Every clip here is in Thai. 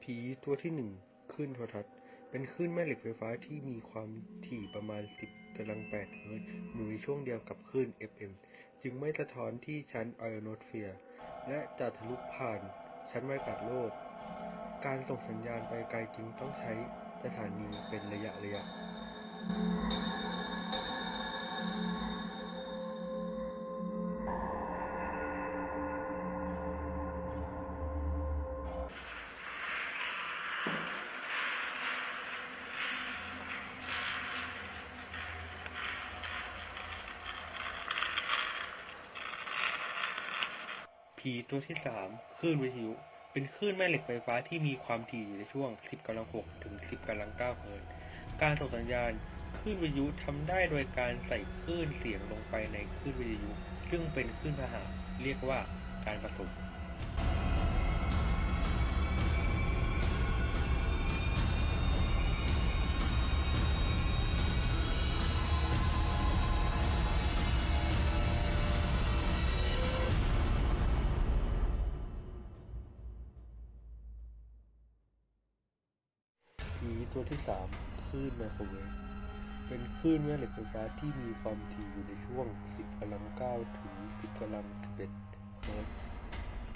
ผีตัวที่ 1 คลื่นโทรทัศน์เป็นคลื่นแม่เหล็กไฟฟ้าที่มีความถี่ประมาณ 10 กำลัง 8 เฮิรตซ์หมุนในช่วงเดียวกับคลื่น FM จึงไม่สะท้อนที่ชั้นไอโอโนสเฟียร์และจะทะลุผ่านชั้นบรรยากาศโลกการส่งสัญญาณไปไกลจึงต้องใช้สถานีเป็นระยะผีตัวที่ 3 คลื่นวิทยุเป็นคลื่นแม่เหล็กไฟฟ้าที่มีความถี่อยู่ในช่วง 10 กำลัง 6 ถึง 10 กำลัง 9 เฮิรตซ์การส่งสัญญาณคลื่นวิทยุทำได้โดยการใส่คลื่นเสียงลงไปในคลื่นวิทยุซึ่งเป็นคลื่นพาหะเรียกว่าการผสมผีตัวที่ 3 คลื่นไมโครเวฟเป็นคลื่นแม่เหล็กไฟฟ้าที่มีความถี่อยู่ในช่วง 10 กำลัง 9 ถึง 10 กำลัง 11 เฮิรตซ์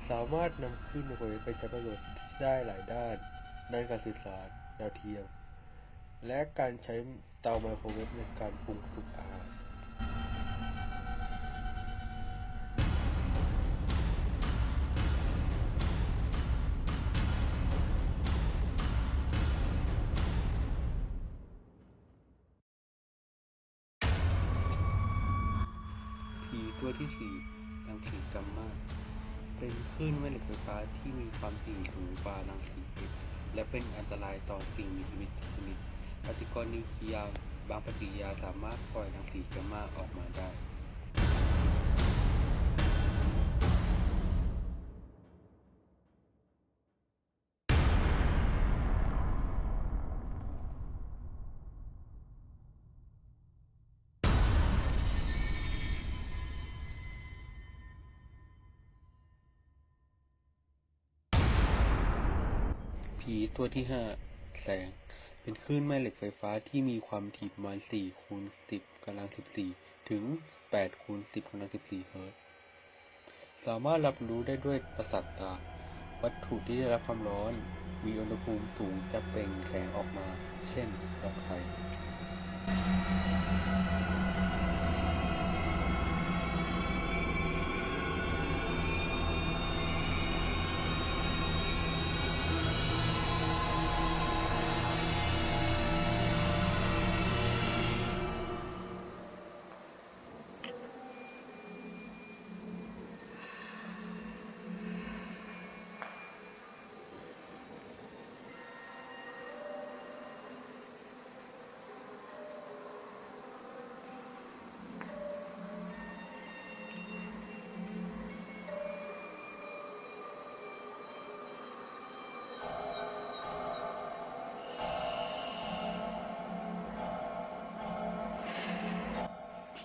สามารถนำคลื่นไมโครเวฟไปใช้ประโยชน์ได้หลายด้านการสื่อสารดาวเทียมและการใช้เตาไมโครเวฟในการปรุงสุกอาหารผีตัวที่ 4 รังสีกัมมาเป็นคลื่นแม่เหล็กไฟฟ้าที่มีความถี่สูงกว่ารังสีเอ็กซ์และเป็นอันตรายต่อสิ่งมีชีวิตทุกชนิดปฏิกรณ์นิวเคลียร์บางปฏิกิริยาสามารถปล่อยรังสีกัมมาออกมาได้ผีตัวที่ 5 แสงเป็นคลื่นแม่เหล็กไฟฟ้าที่มีความถี่ประมาณ 4 คูณ 10 กำลัง 14 ถึง 8 คูณ 10 กำลัง 14 เฮิรตซ์สามารถรับรู้ได้ด้วยประสาทตาวัตถุที่ได้รับความร้อนมีอุณหภูมิสูงจะเปล่งแสงออกมา เช่นหลอดไฟ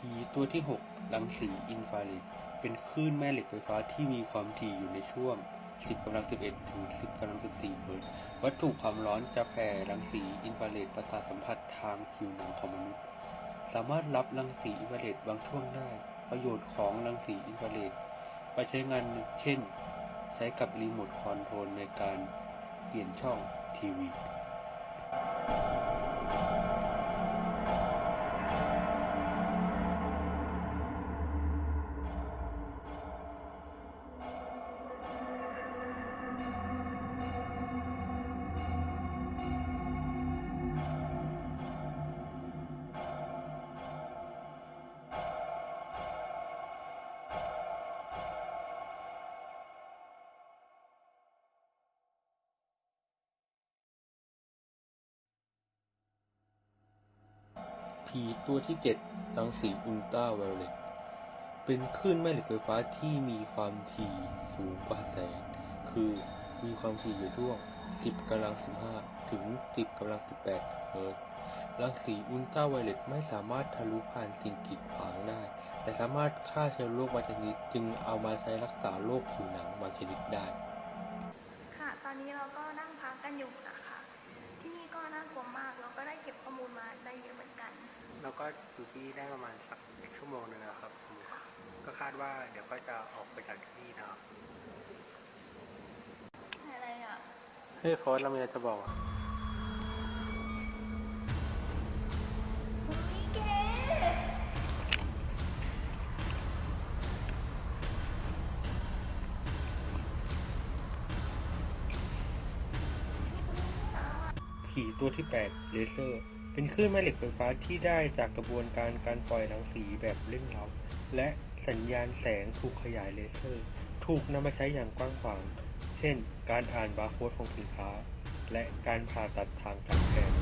ผีตัวที่ 6 รังสีอินฟราเรดเป็นคลื่นแม่เหล็กไฟฟ้าที่มีความถี่อยู่ในช่วง 10 กำลัง 11 ถึง 10 กำลัง 14 เฮิรตซ์วัตถุความร้อนจะแผ่รังสีอินฟราเรดประสาทสัมผัสทางผิวหนังของมนุษย์สามารถรับรังสีอินฟราเรดบางช่วงได้ประโยชน์ของรังสีอินฟราเรดไปใช้งานเช่นใช้กับรีโมทคอนโทรลในการเปลี่ยนช่องทีวีผีตัวที่ 7 รังสีอุลตราไวโอเลตเป็นคลื่นแม่เหล็กไฟฟ้าที่มีความถี่สูงกว่าแสงคือมีความถี่อยู่ช่วง 10 กำลัง 15 ถึง 10 กำลัง 18 เฮิรตซ์รังสีอุลตราไวโอเลตไม่สามารถทะลุผ่านสิ่งกีดขวางได้แต่สามารถฆ่าเชื้อโรคบางชนิดจึงเอามาใช้รักษาโรคผิวหนังบางชนิดได้ค่ะตอนนี้เรา ก็นั่งพักกันอยู่นะคะ ที่นี่ก็น่ากลัวมากแล้วก็ได้เก็บข้อมูลมาได้เยอะเหมือนกัน แล้วก็อยู่ที่ได้ประมาณสัก1 ชั่วโมงนึงนะครับก็คาดว่าเดี๋ยวก็จะออกไปจากที่นี่นะครับ อะไรอ่ะ เฮ้ยโฟสเรามีอะไรจะบอก อุ๊ยเก ผีตัวที่ 8 เลเซอร์ เป็นคลื่นแม่เหล็กไฟฟ้าที่ได้จากกระบวนการปล่อยรังสีแบบเร่งเร้าและสัญญาณแสงถูกขยายเลเซอร์ ถูกนำมาใช้อย่างกว้างขวาง เช่น การอ่านบาร์โค้ดของสินค้า และการผ่าตัดทางการแพทย์